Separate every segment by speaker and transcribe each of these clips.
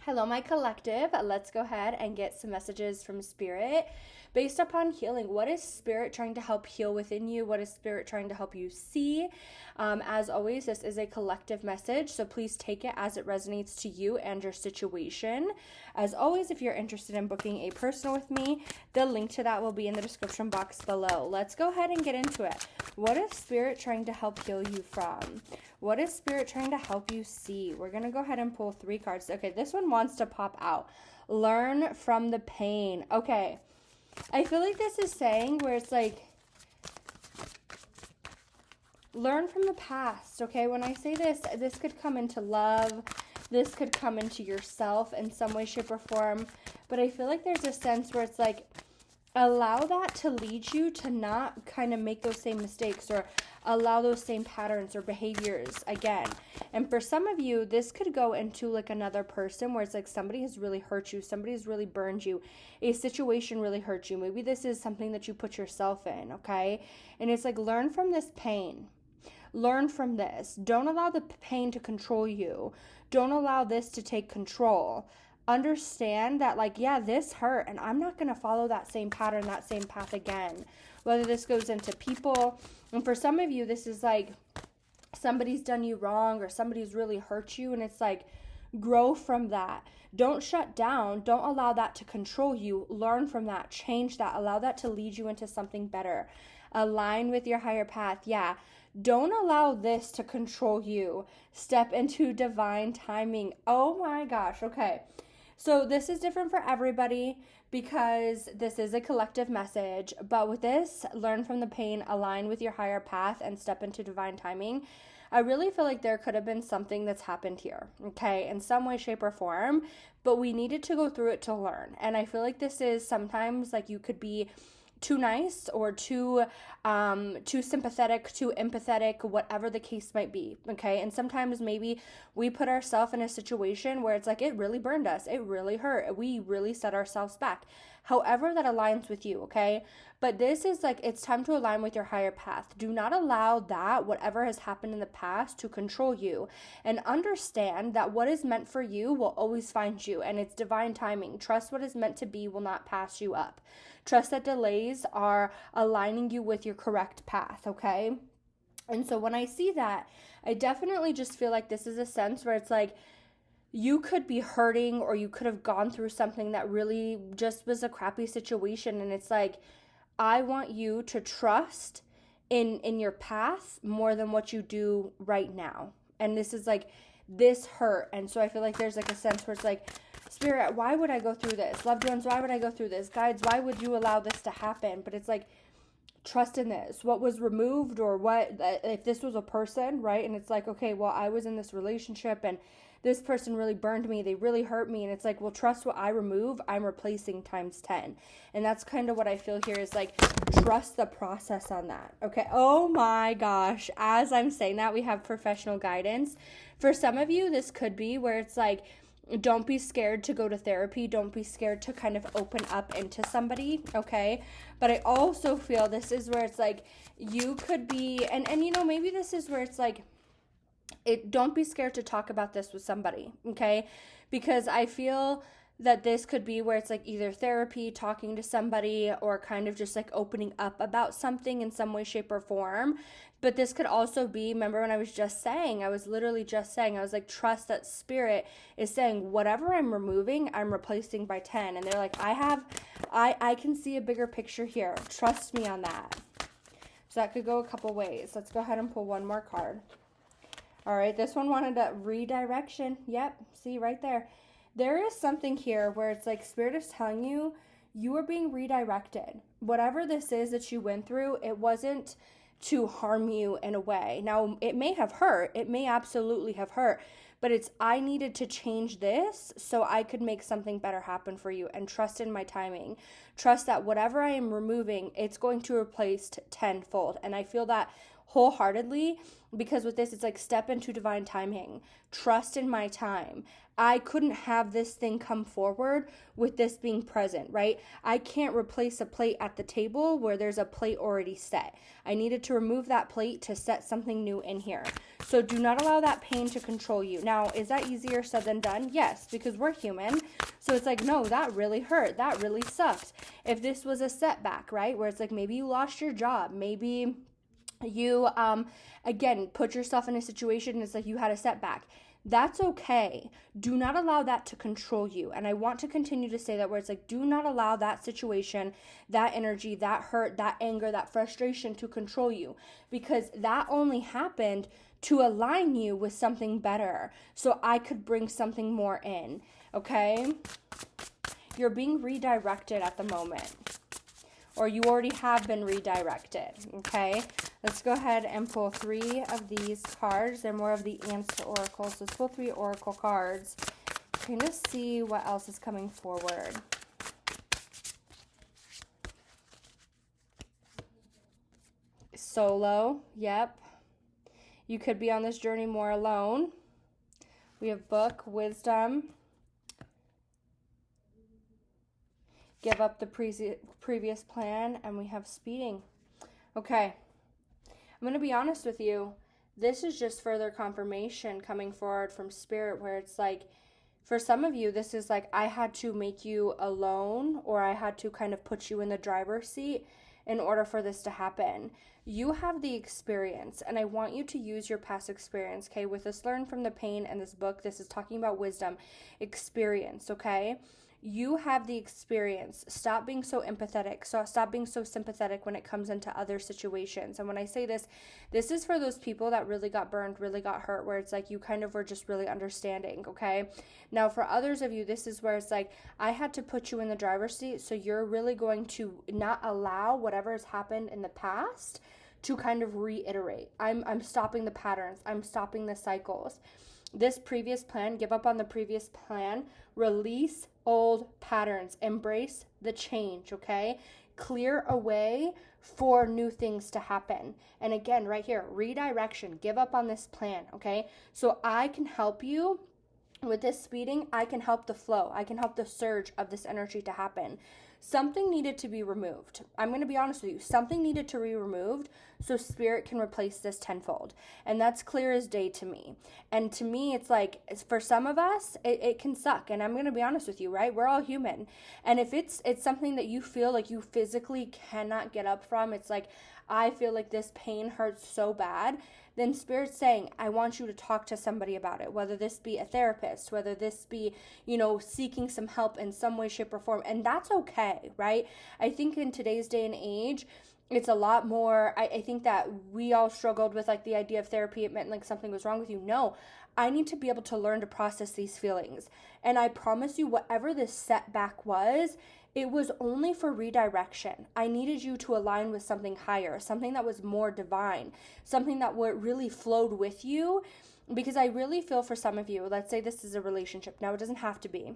Speaker 1: Hello, my collective. Let's go ahead and get some messages from Spirit based upon healing. What is Spirit trying to help heal within you? What is Spirit trying to help you see? As always, this is a collective message, so please take it as it resonates to you and your situation. As always, if you're interested in booking a personal with me, the link to that will be in the description box below. Let's go ahead and get into it. What is Spirit trying to help heal you from? What is Spirit trying to help you see? We're going to go ahead and pull 3 cards. Okay, this one wants to pop out. Learn from the pain. Okay, I feel like this is saying where it's like, learn from the past, okay? When I say this, this could come into love. This could come into yourself in some way, shape, or form. But I feel like there's a sense where it's like, allow that to lead you to not kind of make those same mistakes or allow those same patterns or behaviors again. And for some of you, this could go into like another person where it's like somebody has really hurt you, somebody has really burned you, a situation really hurt you. Maybe this is something that you put yourself in, okay? And it's like, learn from this pain. Learn from this. Don't allow the pain to control you. Don't allow this to take control. Understand that, like, yeah, this hurt, and I'm not going to follow that same pattern, that same path again. Whether this goes into people, and for some of you, this is like somebody's done you wrong or somebody's really hurt you, and it's like, grow from that. Don't shut down. Don't allow that to control you. Learn from that. Change that. Allow that to lead you into something better. Align with your higher path. Yeah. Don't allow this to control you. Step into divine timing. Oh my gosh. Okay. So this is different for everybody because this is a collective message. But with this, learn from the pain, align with your higher path, and step into divine timing. I really feel like there could have been something that's happened here, okay, in some way, shape, or form, but we needed to go through it to learn. And I feel like this is sometimes like you could be too nice or too sympathetic, too empathetic, whatever the case might be, okay? And sometimes maybe we put ourselves in a situation where it's like, it really burned us, it really hurt, we really set ourselves back. However that aligns with you, okay? But this is like, it's time to align with your higher path. Do not allow that, whatever has happened in the past, to control you. And understand that what is meant for you will always find you, and it's divine timing. Trust what is meant to be will not pass you up. Trust that delays are aligning you with your correct path, okay? And so when I see that, I definitely just feel like this is a sense where it's like, you could be hurting or you could have gone through something that really just was a crappy situation. And it's like, I want you to trust in your path more than what you do right now. And this is like, this hurt. And so I feel like there's like a sense where it's like, Spirit, why would I go through this? Loved ones, why would I go through this? Guides, why would you allow this to happen? But it's like, trust in this. What was removed, or what, if this was a person, right? And it's like, okay, well, I was in this relationship and this person really burned me, they really hurt me, and it's like, well, trust what I remove, I'm replacing times 10. And that's kind of what I feel here is like, trust the process on that, okay? Oh my gosh, as I'm saying that, we have professional guidance. For some of you, this could be where it's like, don't be scared to go to therapy. Don't be scared to kind of open up into somebody, okay? But I also feel this is where it's like, you could be, and you know, maybe this is where it's like, don't be scared to talk about this with somebody, okay? Because I feel that this could be where it's like either therapy, talking to somebody, or kind of just like opening up about something in some way, shape, or form. But this could also be, remember when I was literally just saying, I was like, trust that Spirit is saying, whatever I'm removing, I'm replacing by 10. And they're like, I can see a bigger picture here. Trust me on that. So that could go a couple ways. Let's go ahead and pull one more card. All right, this one wanted a redirection. Yep, see right there. There is something here where it's like Spirit is telling you, you are being redirected. Whatever this is that you went through, it wasn't to harm you in a way. Now, it may have hurt. It may absolutely have hurt. But it's, I needed to change this so I could make something better happen for you. And trust in my timing. Trust that whatever I am removing, it's going to replace tenfold. And I feel that wholeheartedly, because with this, it's like step into divine timing, trust in my time. I couldn't have this thing come forward with this being present, right? I can't replace a plate at the table where there's a plate already set. I needed to remove that plate to set something new in here. So do not allow that pain to control you. Now, is that easier said than done? Yes, because we're human. So it's like, no, that really hurt. That really sucked. If this was a setback, right? Where it's like maybe you lost your job, maybe you, again, put yourself in a situation and it's like you had a setback. That's okay. Do not allow that to control you. And I want to continue to say that, where it's like, do not allow that situation, that energy, that hurt, that anger, that frustration to control you, because that only happened to align you with something better, so I could bring something more in, okay? You're being redirected at the moment, or you already have been redirected, okay? Let's go ahead and pull 3 of these cards. They're more of the answer oracles. So let's pull 3 oracle cards. Kind of see what else is coming forward. Solo, yep. You could be on this journey more alone. We have book, wisdom. Give up the previous plan, and we have speeding. Okay. I'm going to be honest with you. This is just further confirmation coming forward from Spirit, where it's like, for some of you, this is like, I had to make you alone, or I had to kind of put you in the driver's seat in order for this to happen. You have the experience, and I want you to use your past experience, okay? With this Learn from the Pain and this book, this is talking about wisdom, experience, okay? You have the experience. Stop being so empathetic. So stop being so sympathetic when it comes into other situations. And when I say this, this is for those people that really got burned, really got hurt, where it's like you kind of were just really understanding, okay? Now, for others of you, this is where it's like, I had to put you in the driver's seat, so you're really going to not allow whatever has happened in the past to kind of reiterate. I'm stopping the patterns. I'm stopping the cycles. This previous plan, give up on the previous plan, release old patterns, embrace the change, okay? Clear a way for new things to happen. And again, right here, redirection, give up on this plan, okay? So I can help you with this speeding. I can help the flow. I can help the surge of this energy to happen. Something needed to be removed. I'm going to be honest with you. Something needed to be removed so Spirit can replace this tenfold. And that's clear as day to me. And to me, it's like, for some of us, it can suck. And I'm going to be honest with you, right? We're all human. And if it's something that you feel like you physically cannot get up from, it's like, I feel like this pain hurts so bad, then Spirit's saying, I want you to talk to somebody about it, whether this be a therapist, whether this be, seeking some help in some way, shape, or form. And that's okay, right? I think in today's day and age, it's a lot more, I think that we all struggled with like the idea of therapy. It meant like something was wrong with you. No, I need to be able to learn to process these feelings. And I promise you, whatever this setback was, it was only for redirection. I needed you to align with something higher, something that was more divine, something that really flowed with you. Because I really feel for some of you, let's say this is a relationship. Now, it doesn't have to be,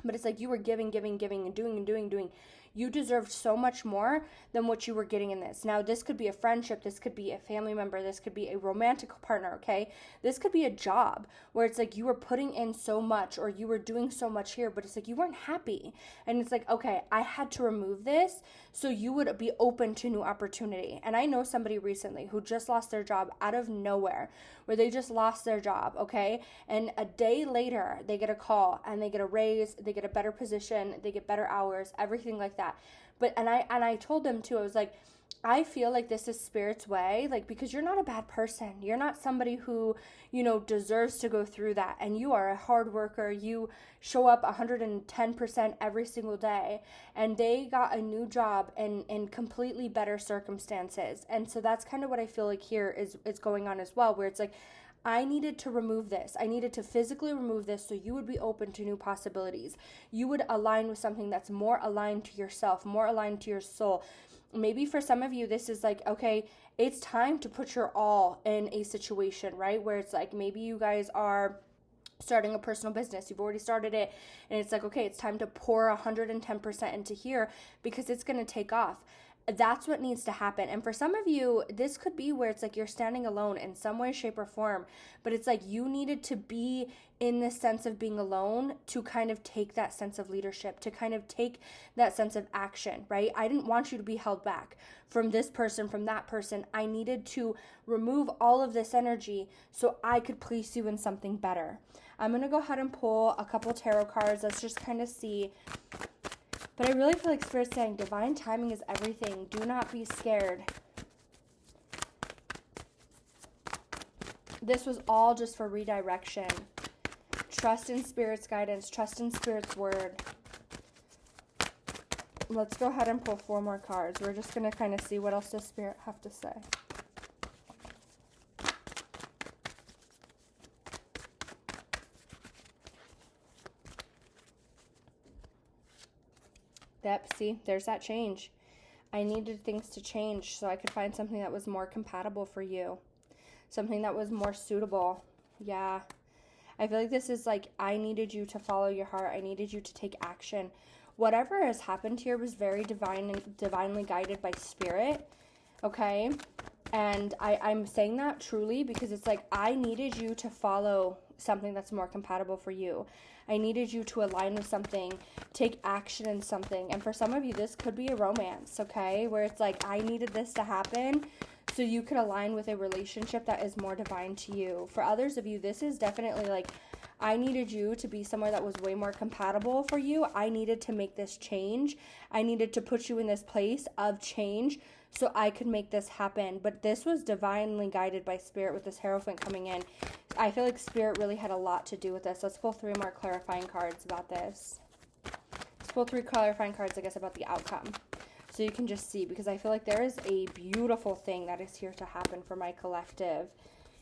Speaker 1: but it's like you were giving, and doing. You deserved so much more than what you were getting in this. Now, this could be a friendship. This could be a family member. This could be a romantic partner, okay? This could be a job where it's like you were putting in so much, or you were doing so much here, but it's like you weren't happy. And it's like, okay, I had to remove this so you would be open to new opportunity. And I know somebody recently who just lost their job out of nowhere, where they just lost their job, okay? And a day later, they get a call and they get a raise, they get a better position, they get better hours, everything like that. But and I told them too, I was like, I feel like this is Spirit's way, like, because you're not a bad person. You're not somebody who, deserves to go through that. And you are a hard worker. You show up 110% every single day. And they got a new job in completely better circumstances. And so that's kind of what I feel like here is going on as well, where it's like, I needed to remove this. I needed to physically remove this so you would be open to new possibilities. You would align with something that's more aligned to yourself, more aligned to your soul. Maybe for some of you, this is like, okay, it's time to put your all in a situation, right? Where it's like, maybe you guys are starting a personal business. You've already started it. And it's like, okay, it's time to pour 110% into here because it's going to take off. That's what needs to happen. And for some of you, this could be where it's like you're standing alone in some way, shape, or form, but it's like you needed to be in this sense of being alone to kind of take that sense of leadership, to kind of take that sense of action, right? I didn't want you to be held back from this person, from that person. I needed to remove all of this energy so I could place you in something better. I'm going to go ahead and pull a couple tarot cards. Let's just kind of see. But I really feel like Spirit's saying divine timing is everything. Do not be scared. This was all just for redirection. Trust in Spirit's guidance. Trust in Spirit's word. Let's go ahead and pull 4 more cards. We're just going to kind of see what else does Spirit have to say. Yep, see, there's that change. I needed things to change so I could find something that was more compatible for you. Something that was more suitable. Yeah. I feel like this is like, I needed you to follow your heart. I needed you to take action. Whatever has happened here was very divinely guided by Spirit. Okay? And I'm saying that truly because it's like, I needed you to follow something that's more compatible for you. I needed you to align with something, take action in something. And for some of you, this could be a romance, okay? Where it's like, I needed this to happen so you could align with a relationship that is more divine to you. For others of you, this is definitely like, I needed you to be somewhere that was way more compatible for you. I needed to make this change. I needed to put you in this place of change so I could make this happen. But this was divinely guided by Spirit with this Hierophant coming in. I feel like Spirit really had a lot to do with this. Let's pull 3 more clarifying cards about this. Let's pull 3 clarifying cards, I guess, about the outcome. So you can just see, because I feel like there is a beautiful thing that is here to happen for my collective.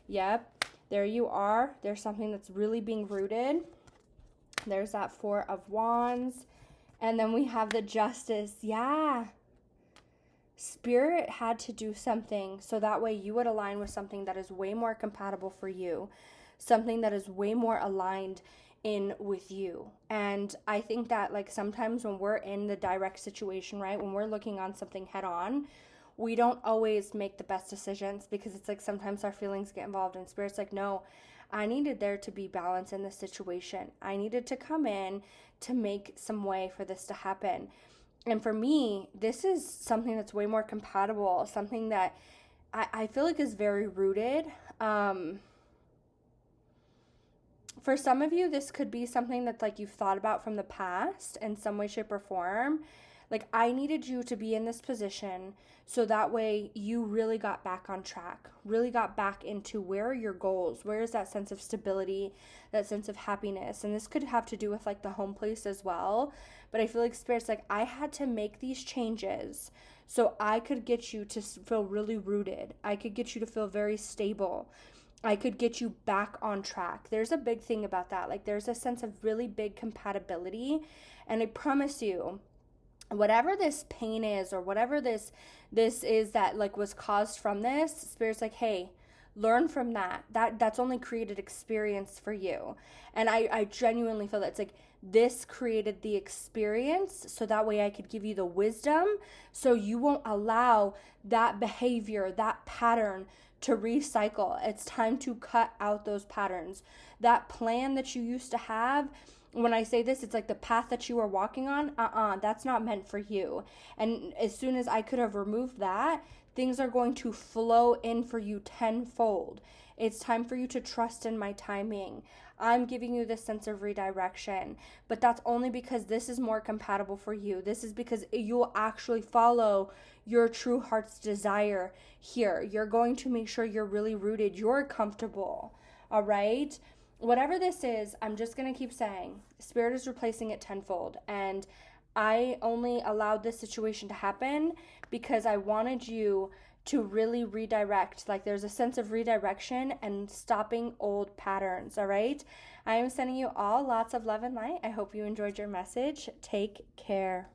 Speaker 1: Yep, there you are. There's something that's really being rooted. There's that 4 of Wands. And then we have the Justice. Yeah. Spirit had to do something so that way you would align with something that is way more compatible for you, something that is way more aligned in with you. And I think that like sometimes when we're in the direct situation, right, when we're looking on something head on, we don't always make the best decisions because it's like sometimes our feelings get involved and Spirit's like, no, I needed there to be balance in this situation. I needed to come in to make some way for this to happen. And for me, this is something that's way more compatible, something that I feel like is very rooted. For some of you, this could be something that like you've thought about from the past in some way, shape, or form. Like, I needed you to be in this position so that way you really got back on track, really got back into where are your goals, where is that sense of stability, that sense of happiness. And this could have to do with like the home place as well. But I feel like Spirit's like, I had to make these changes so I could get you to feel really rooted. I could get you to feel very stable. I could get you back on track. There's a big thing about that. Like, there's a sense of really big compatibility. And I promise you, whatever this pain is or whatever this is that like was caused from this, Spirit's like, hey, learn from that's only created experience for you. And I genuinely feel that it's like this created the experience so that way I could give you the wisdom so you won't allow that behavior, that pattern to recycle. It's time to cut out those patterns. That plan that you used to have, when I say this, it's like the path that you are walking on, that's not meant for you. And as soon as I could have removed that, things are going to flow in for you tenfold. It's time for you to trust in my timing. I'm giving you this sense of redirection, but that's only because this is more compatible for you. This is because you'll actually follow your true heart's desire here. You're going to make sure you're really rooted. You're comfortable, all right? Whatever this is, I'm just going to keep saying, Spirit is replacing it tenfold. And I only allowed this situation to happen because I wanted you to really redirect. Like, there's a sense of redirection and stopping old patterns, all right? I am sending you all lots of love and light. I hope you enjoyed your message. Take care.